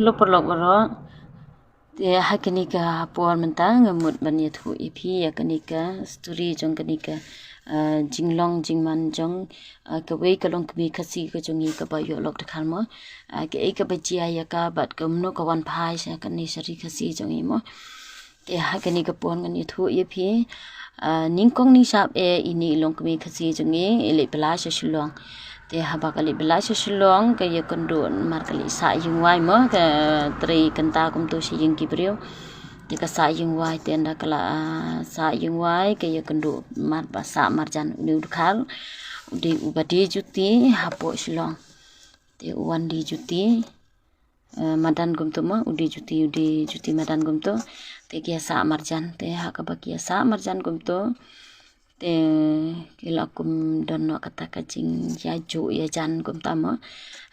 Lo perlok baro ya hakenika por mentang ngemut ban yathu ipi ya kenika story jong kenika jinglong jingman jong ke wei kalong kemi khasi ke jongi ke ba yo lok dekhal mo ke ei ke bajia ya ka bat ke mno ka wan phai sa kani sari khasi jongi mo ke hakenika por ngan yathu ipi ningkong ni sap ini long kemi khasi jongi ele bela sa shulong te haba kali bela shulong ke ye kondon mar kali sa yung wai mo ke tri kenta kum tu si yung kibriu te ka sa yung wai te nda kala sa yung wai ke ye kondo mar ba sa marjan ni udkhal di ubadi juti hapo shulong te uwan di juti madan kum tu mo udi juti madan kum tu te kia sa marjan te ha ka ba kia sa marjan kum tu te kila kum dono kata kacing ya ju ya jan kum tama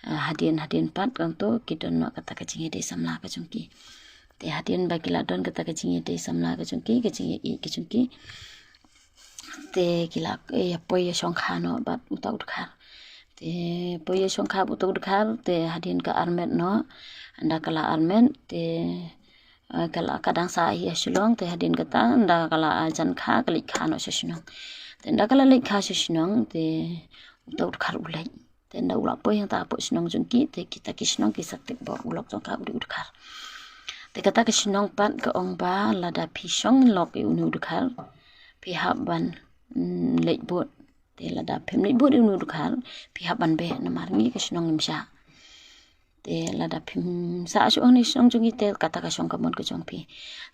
hadian pat kang to ki dono kata kacing ide samla ka chungki te hadian ba kila don kata kacing ide samla ka chungki te kila ya poya songkha no bat uta udkhar te poya songkha uta udkhar te hadian ka armet no anda kala armet te kala kadang sa ya shulong te hadin kata nda kala jan kha kali kha no shunong te nda kala lek kha shunong te uta khar ulai te nda ula po yang ta po shunong jungki te kita kisnong ki sakti bo ulok jong ka udi udkhar te kata kisnong pat ka ong ba lada phishong lok i uni udkhar pi haban lek bot te lada phem lek bot uni udkhar pi haban be na marngi kisnong imsha te lada phim sa shong ni shong jungi te kata ka shong kamon ko jong pi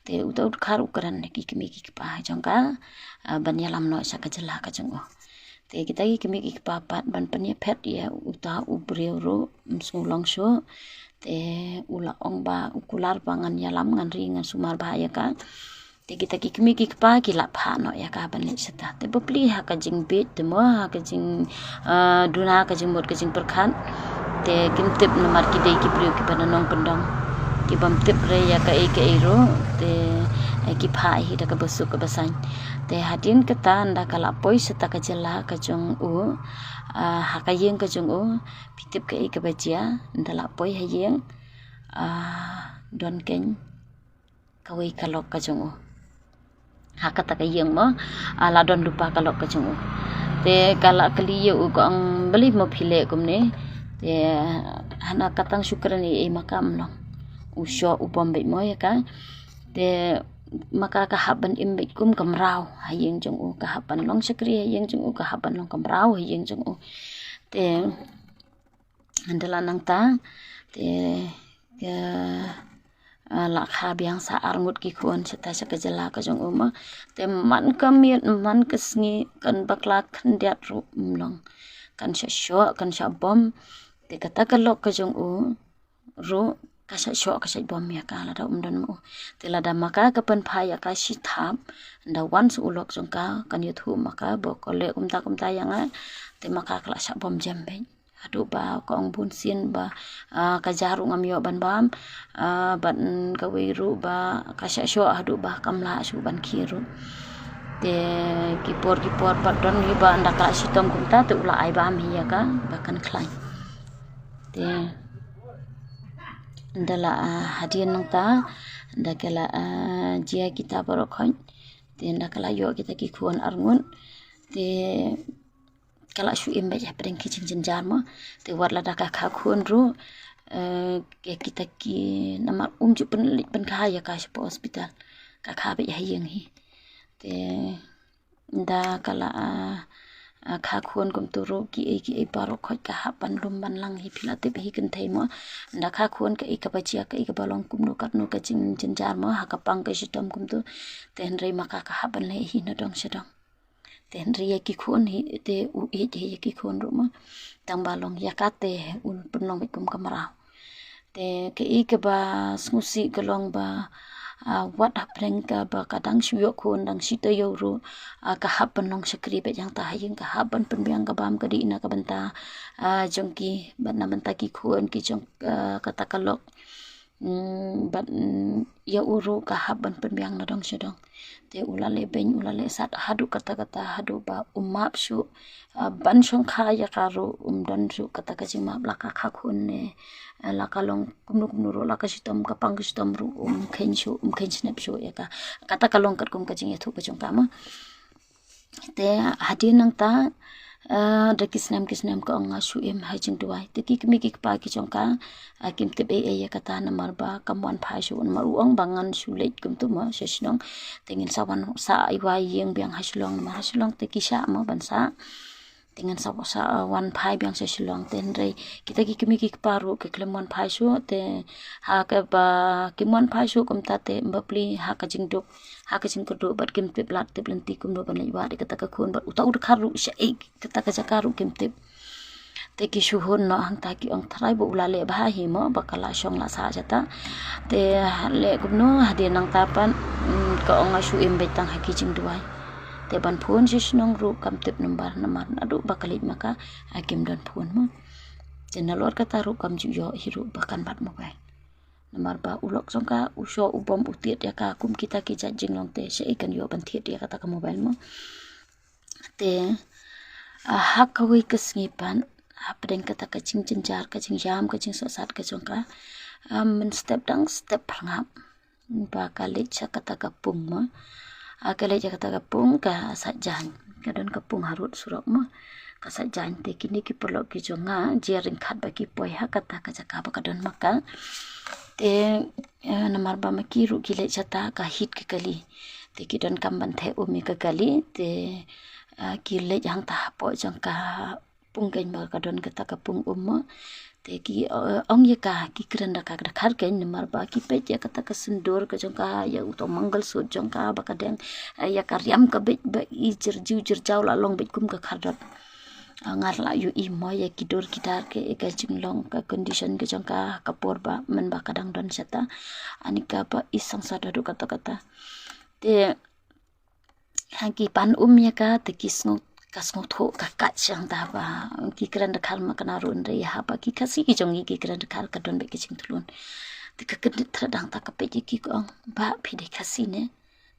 te uta udkhar ukran ne ki kimi ki pa jong ka ban yalam no sa ka jela ka jong te kita ki kimi ki pa pat ban panya phet ya uta ubreu ro msulong sho te ula ong ba ukular pangan yalam ngan ri ngan sumar ba ya ka te kita ki kimi ki pa ki la pha no ya ka ban le sata te bopli ha ka jing bit te mo ha ka jing duna ka jing mot ka jing perkhan te kim tip nomor ki dei ki priu ki bananong pendong ki bam tip re ya ka e ro te ki pha hi da ka basu ka basan te hadin kata nda kala poi seta ka jela ka jong u ha ka yeng ka jong u pitip ka ka bajia nda la poi ha yeng don ken ka wei ka lok ka jong u ha kata ka yeng mo la don lupa ka lok ka jong u te kala kali yu ko ang beli mo phile kum ne te hana katang syukrani makam no usyo upom be mo ya ka te maka kahaban imbit kum kamrau hayeng jong u kahaban long sakri hayeng jong u kahaban long kamrau hayeng jong u te andala nang ta te ke la kha biang sa arngut ki khon seta sa ka jala ka jong u ma te man kamiet man kesngi kan bakla khandiat ru long kan sha kan sha bom te kata kalok ka jong u ro kasha sho kasha bom ya ka la da don mo te la da maka ka pan pha ya ka shi thap nda once ulok jong ka kan yu thu maka bo ko le kumta yang te maka kala sha bom jam be adu ba ko ong bun sin ba ka jaru ngam yo ban bam ban ka wi ru ba kasha sho adu ba kamla shu ban khiru te kipor pat don hi ba nda ka shi tom kumta te ula ai bam hi ya ka ba kan khlai te ndala hadian nang ta ndakala jia kita barokhan te ndakala yo kita ki khon arngun te kala shu imba ya preng ki jin jar mo te warla daka kha khon ru ke kita ki namar ju pen kha ya ka hospital ka kha be ya yeng hi te nda kala kha khon kum tu ro ki e paro khoi ka hapan rum ban lang hi philate be hi kan thai mo nda kha khon ka ka bachia ka balong kum no kat no ka chin jar mo ha ka pang ka sitam kum tu ten rei maka ka haban le hi na dong sedong ten rei ki khon hi te u e ki khon ro mo tang balong ya ka te un punong be kum kamara te ke ba smusi galong ba wat hapreng ka ba kadang shuyo khon dang sita yo ro ka hapan long sakri be jang ta hayeng ka hapan penbiang ka bam ka di na ka banta jongki ban na banta ki khon ki jong kata kalok bat ya uru kahap ban penbiang na dong syadong te ulale ben ulale sat hadu kata-kata hadu ba umap syu ban shong kha ya karu dan syu kata kajing map laka khakun ne laka long kumnu ro laka sitam kapang sitam ru khen snap syu ya ka kata kalong kat kum kajing ya thu kajong kama te hadin nang ta da kisnam ka anga su em hajing duai te ki mi ki pa ki chongka kim te be ya kata na marba kamwan phai su mar uang bangan su leit kum tu ma sesnong tengin sawan sa iwa yeng biang hasulong ma hasulong te kisha ma bansa dengan sa wan phai biang sesulong ten rei kita ki kimi ki paru ke klemon phai su te ha ka ba kimon phai su kum ta te mbapli ha ka jingduk ha ka jing kudu bat kim te plat te plenti kum do ban lai wa de kata ka khon bat utau kharu sha e kata ka jakaru kim te te ki shuhun no hang ta ki ong thrai bo ulale ba hi mo bakala shong la sa jata te le kum no hade nang tapan ka ong asu em betang ha ki jing duai te ban phun sisnong ru kam tip number namar adu bakalit maka akim dan phun mo jenalor kata ru kam ju yo hiru bakan bat mobile namar ba ulok songka usho ubom utiet ya ka kum kita ki jajing long te se ikan yo ban thiet ya kata ka mobile mo te hak kawi kesngipan apdeng kata kacing jenjar kacing jam kacing sosat kacongka men step dang step prangap ba kalit sa kata kapung mo akale kata kapung ka sajan kadon kapung harut surok mo ka sajan te kini ki perlo ki jonga jering khat ba ki poi ha kata ka jaka ba kadon maka te namar ba maki ru ki le chata ka hit ki kali te ki don kam ban the umi ka kali te ki le jang ta po jang ka pung ken ba kadon kata kapung ummo te ki ong ye ka ki kranda ka khar ken namar ba ki pe ya kata ka sindur ka jong ka ya uto mangal su jong ka ba kadeng ya karyam ka be ba i jir jaw la long be kum ka khardot ngar la yu i mo ya ki dor kitar ke ka jing long ka condition ke jong ka kapor ba men ba kadang don seta anika ba isang sa do kata te hangki pan ya ka te kisngo kasngo tho kakat sang ta ba ki kran da khal ma kana run re ha ba ki khasi ki jongi ki kran da khal ka don be ki ching tulun te ka kedit thradang ta ka pe ki ko ba phi de khasi ne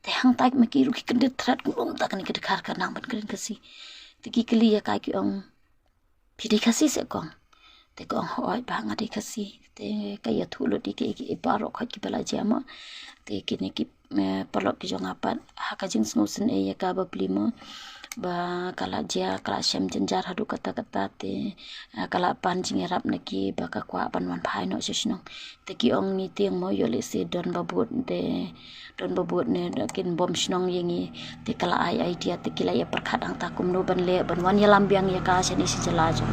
te hang ta ma ki ru ki kedit thrad ku ta kan ki de khar ka nang ban kren khasi te ki kli ya ka ki phi de khasi se ko te ko hoi ba nga de khasi te ka ya thulo di ki paro kha ki bala jama te ki ne ki palok ki jonga pan ha ka jing snusen e ya ka ba plimo ba kala jia kala shem jenjar hadu kata te kala pan jingerap naki ba ka kwa ban wan phai no sisno te ki ong ni tiang mo yo le se don babut ne kin bom snong yengi te kala ai idea te kila ya perkhat ang ta kum no ban le ban wan ya lambiang ya ka seni si jela jo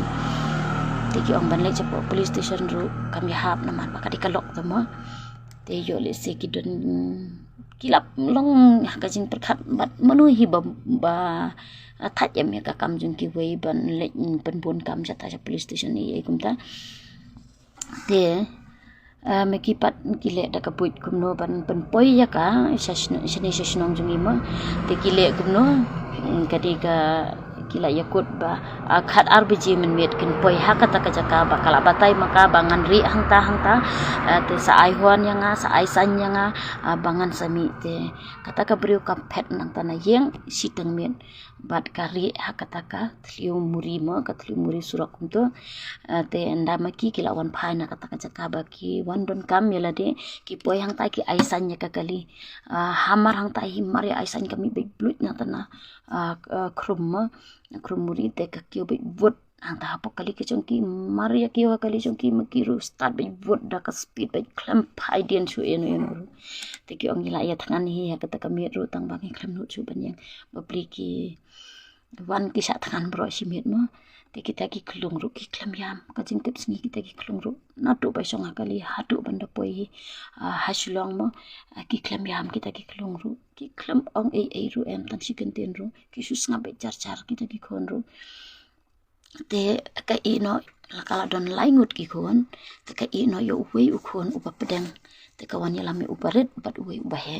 te ki ong ban le chapo police station ru kam ya hap na man ba ka di kalok to mo te yo le se ki don kilap long ka jing perkhat bat manu hi ba that yam ka kam jung ki wei ban le pen bon kam jata ja police station ni kum ta te me ki pat ki le da ka puit kum no ban pen poi ya ka sesnong jung ima te ki le kum no ka di ka kila yakut ba khat rbg men met kin poi ha kata ka jaka ba kala batai maka bangan ri hangta te sa ai huan yanga sa ai san yanga bangan sami te kata ka briu ka phet nang ta na yeng siteng men bat kari ha kata ka thliu muri mo ka thliu muri surak kum to te enda maki kila wan phai na kata ka jaka ba ki wan don kam yela de ki poi hangta ki ai san ya ka kali hamar hangta hi mar ya ai san kami be blut na ta na krum muri te ka kyo be vot anta hapo kali ke chongki maria kyo kali chongki makiru start be vot da ka speed be clamp idea chu eno te ki ong la ya thangan hi ya kata ka mi ru tang bang klam no chu ban yang babli ki wan ki sa thangan bro si met mo te kita ki klung ru ki klam yam ka jing tips ni kita ki klung ru na to ba song kali hatu banda poi haslong mo ki klam yam kita ki klung ru ki klam ong ei ru em tan si kan ten ru ki su snga be char kita ki khon ru te ka ino la kala don laingut ki khon te ka ino yo wei u khon u ba pedang te ka wan yalam me u paret bat wei u ba he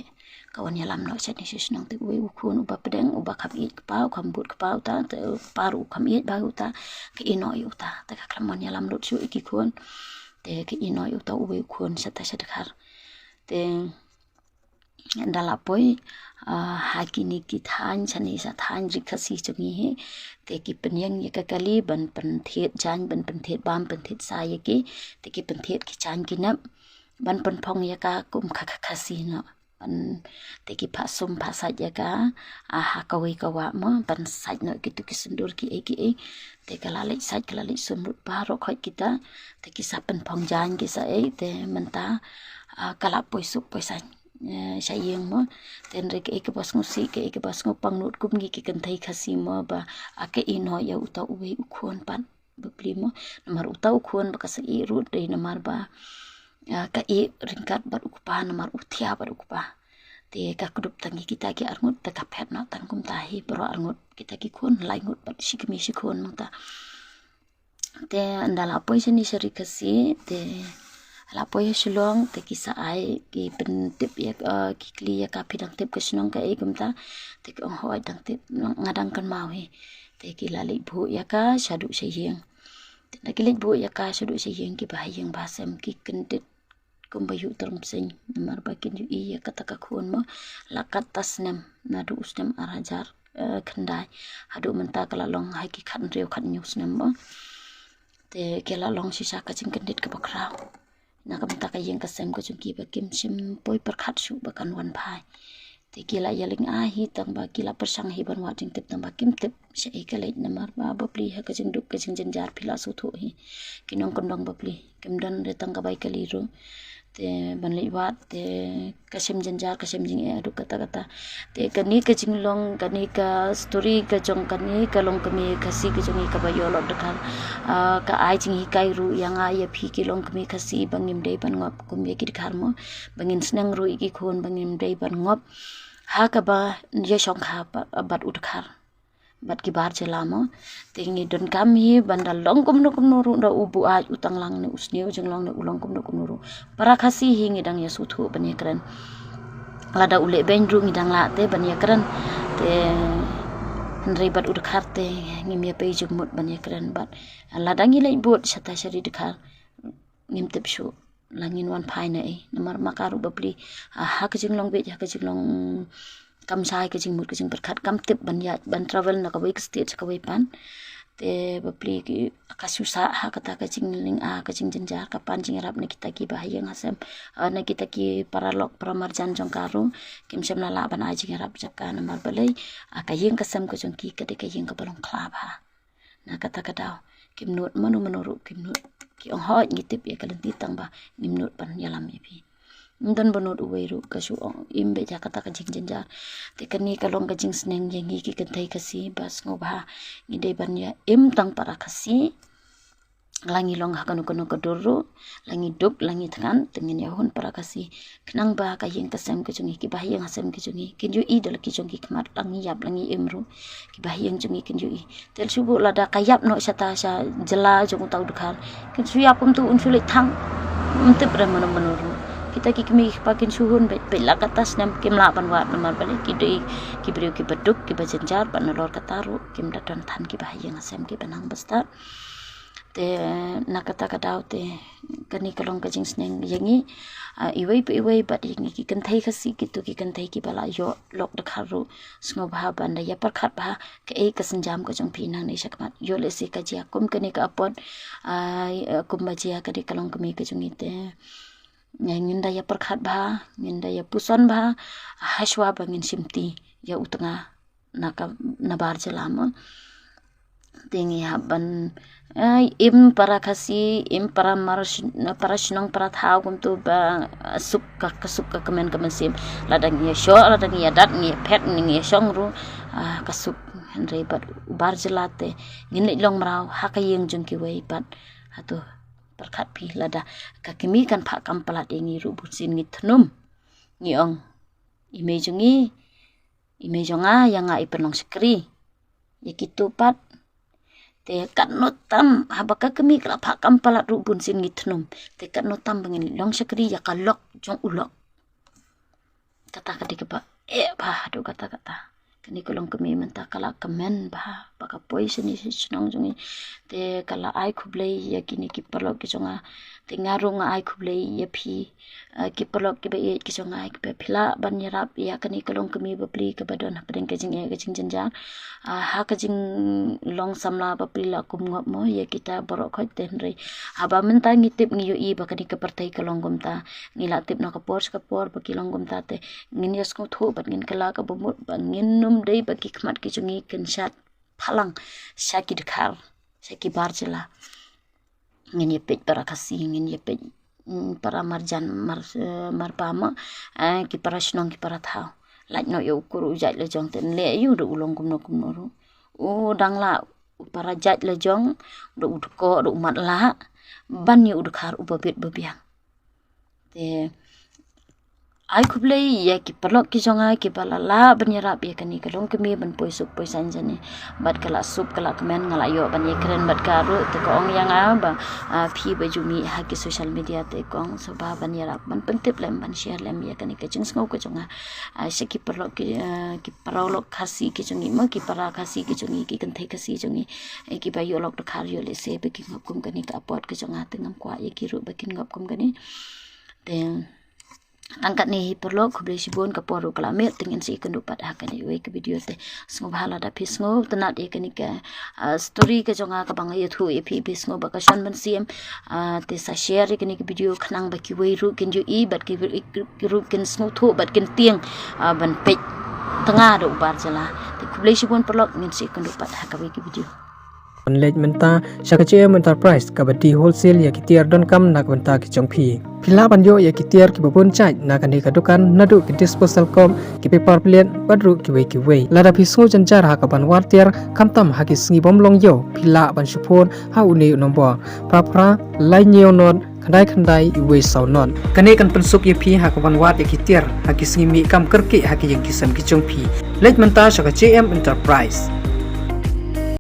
kawan yalam no chani sisnong te wei u khon u ba pedang u ba kham i pa kham but pa ta te paru kham i ba u ta ka ino yu ta te ka klamon yalam lut chu ki khon te ke ino uta uwe kuon sata sedekar te ndala poi hakini ki than chani sa than rikasi chungi he te ki penyang ye ka kali ban pen thet jan ban pen thet bam pen thet sa ye ki te ki pen thet ki chan ki nap ban pen phong ye ka kum khasi no ban te ki pha sum pha sa ye ka ha ka wi ka wa mo ban sa no ki tu ki sundur ki e te kala le sa kala le sum ru pa ro khoi kita te ki sa pen phong jan ki sa e te menta kala poi sup poi sa sayang mo ten rek ke bas ngusi ke bas ngopang nut kum gi ki kan thai khasi mo ba ake ino ya uta uwe ukhon pan bepli mo namar uta ukhon ba kasa i ru dei namar ba ka i ringkat bar ukpa namar uthia bar ukpa te ka kudup tangi kita ki arngut ta ka phet na tangkum tahi pro arngut kita ki khon lai ngut bat sikmi sikhon mata te andala poi seni seri khasi te la poi shilong te kisa ai ki pentip ya ki kli ya ka pidang tip ke shnong ka e gumta te ko hoi dang tip ngadang kan mau he te ki la le bu ya ka shadu sheyeng te na ki le bu ya ka shadu sheyeng ki bahayeng basem ki kendit kumbayu term sing mar bakin yu iya kata ka khon mo la katas nem na du usnem arajar khandai hadu menta kala long hai ki khan reu khan news nem mo te kela long sisa ka ching kendit ka bakrau na kam ta ka yeng ka sem ko chungki ba kim sim poi par khat su ba kan wan phai te kila yaling a hi tang ba kila persang hi ban wa ting tip tang ba kim tip se e ka leit na mar ba bapli ha ka jing duk ka jing jar phila su thu hi kinong kondong bapli kim dan re tang ka bai ka li ru te ban le wat te kasim jar kasim jing e duk kata kata te kani ka jing long kani ka story ka jong kani ka long kami kasi ka jong ka ba yo lo dekal ka ai jing hi kai ru yang a ya phi ki long kami kasi bangim dei ban ngop kum ye ki khar mo bangin snang ru ki khon bangim dei ban ngop ha ka ba ye shong kha bat ut khar bat ki bar jelamo tingi don kami bandal long kum ru da ubu a utang lang ne usne jeng long ne ulong kum ru para khasi hingi dang ya suthu bani kran lada ule ben ru ngidang la te bani kran te Henry bat ud kharte ngim ya pe jumut bani kran bat lada ngi lai bot sata shari dikhar ngim tip shu langin wan phai na e namar makaru babli ha ka jing long be ha ka jing long kam sai ke jing mut ke jing berkhat kam tip ban ya ban travel na ka wei state ka wei pan te bapli ki akasusa ha kata ka jing ling a ka jing jenjar ka pan jing rap ne kita ki bahayang asem na kita ki paralok pramarjan jong karu kim sem la ban a jing rap jap ka namar balai ka yeng ka sem ko jong ki ka de ka yeng ka balong klab ha na kata ka daw kim nut manu menuru kim nut ki ong hot ngitip ya kalenti tang ba nim nut pan yalam ye pi dan banut uweiru kasu imbe ja kata ka jing jenjar te kani kalong ka jing sneng yang ki kentai kasi bas ngobha ngide ban ya im tang para kasi langi long hakanu kanu kaduru langi duk langi than tengin ya hun para kasi knang ba ka yeng kasem ke jungi ki bahayang hasem ke jungi kinju i dal ki jungi kmat langi yap langi imru ki bahayang jungi kinju i tel subu lada kayap no sata sha jela jung tau dekhar kinju yapum tu unsulik thang unte brahmana menuru kita ki kemi pakin suhun bela katas nam kim la ban wat namar balik ki dei ki brio ki beduk ki bajenjar ban lor kataru kim dadan than ki bahayang asem ki banang basta te nakata kadau te kani kalong ka jing sneng yangi iwei bat yangi ki kanthai khasi ki tu ki kanthai ki bala yo lok de kharu sngo bha ban da ya par khat bha ke e ka sanjam ko jong phi nang nei sakmat yo le se ka jia kum kani ka apon kum ba jia ka de kalong kami ka jong ite nginda ya par khat bha nginda ya puson bha haswa bangin simti ya utanga naka nabar jelama tingi haban im para kasi im para para shnong para thau kum tu ba sup ka kemen sim ladang ya sho ladang ya dat ni phet ni ya shong ru kasuk henry bat bar jelate ngin long marau hakayeng jung ki wei bat hatu perkhat pi lada ka kimi kan pha kam palat ingi ru busin ngi thnum ngi ong imejonga yang nga ipenong skri yakitu pat te kat notam habaka kemi kala pha kam palat ru bunsin ngi thnum te kat notam bangin long skri ya kalok jong ulok kata kedik ba ba adu kata kani kolong kami menta kala kemen bah baka poison ni sinong jungi te kala ai khublei ya kini ki perlok ki jonga te ngarung ai khublei ya phi ki perlok ki be ki jonga ki be phila ban yarap ya kani kolong kami bapli ke badon padeng ke jing janjan ha ka jing long samla bapli la kum ngop mo ya kita borok khot ten re aba menta ngitip ngi yo i baka ni ke partai kolong gumta ngila tip na kapor baki long gumta te ngin yas ko thu bat ngin kala ka bumut bangin num dei baki khmat ki jungi ken shat phalang shaki dikhar shaki barjela ngin ye pej para kasi ngin ye pej para marjan marpama ki para snong ki para thau laj no yo kuru jaj le jong ten le yu do ulong kum no ru o dangla para jaj le jong do udko do mat la ban yu udkhar ubabit babiang te ai khublei ya ki perlok ki jonga ki balala banyarap ya kani kalong kemi ban poisuk poisan jani bat kala sup kala kemen ngala yo ban ye keren bat karu te ko ong yang ba phi bajumi ha ki social media te kong so ba banyarap ban pentip lem ban share lem ya kani ke jing ngau ko jonga se ki perlok ki parolok khasi ki jongi ma ki para khasi ki jongi ki kan thai khasi jongi ki ba yo lok de khar yo le se be ki ngap kum kani ka pot ke jonga te ngam kwa ye ki ru ba kin ngap kum kani te angkat ni perlo khublei sibon ka poru kalamet tingin si kendu pat hakani we ke video te sngo bhala da pisngo tanat e kani ka story ke jonga ka bang ye thu e phi pisngo ba ka shon ban sim te sa share kani ke video khnang ba ki we ru kin ju i bat ki ru kin sngo thu bat kin tiang ban pej tengah do bar jala te khublei sibon perlo ngin si kendu pat hakawe ke video Lej menta SHKCM Enterprise kabati wholesale ya kitiar don kam nak menta ki chongphi phila banjo ya kitiar ki babon chai na kani ka dukan nadu ki disposal kom ki paper plate badru ki we lada phisngo janjar ha ka ban war tiar kamtam ha ki sngi bom long yo phila ban supon ha uni nombo prapra lai nyeo non khandai we saw non kani kan pensuk ye phi ha ka ban war ya kitiar ha ki sngi mi kam kerki ha ki yang kisam ki chongphi lej menta SHKCM Enterprise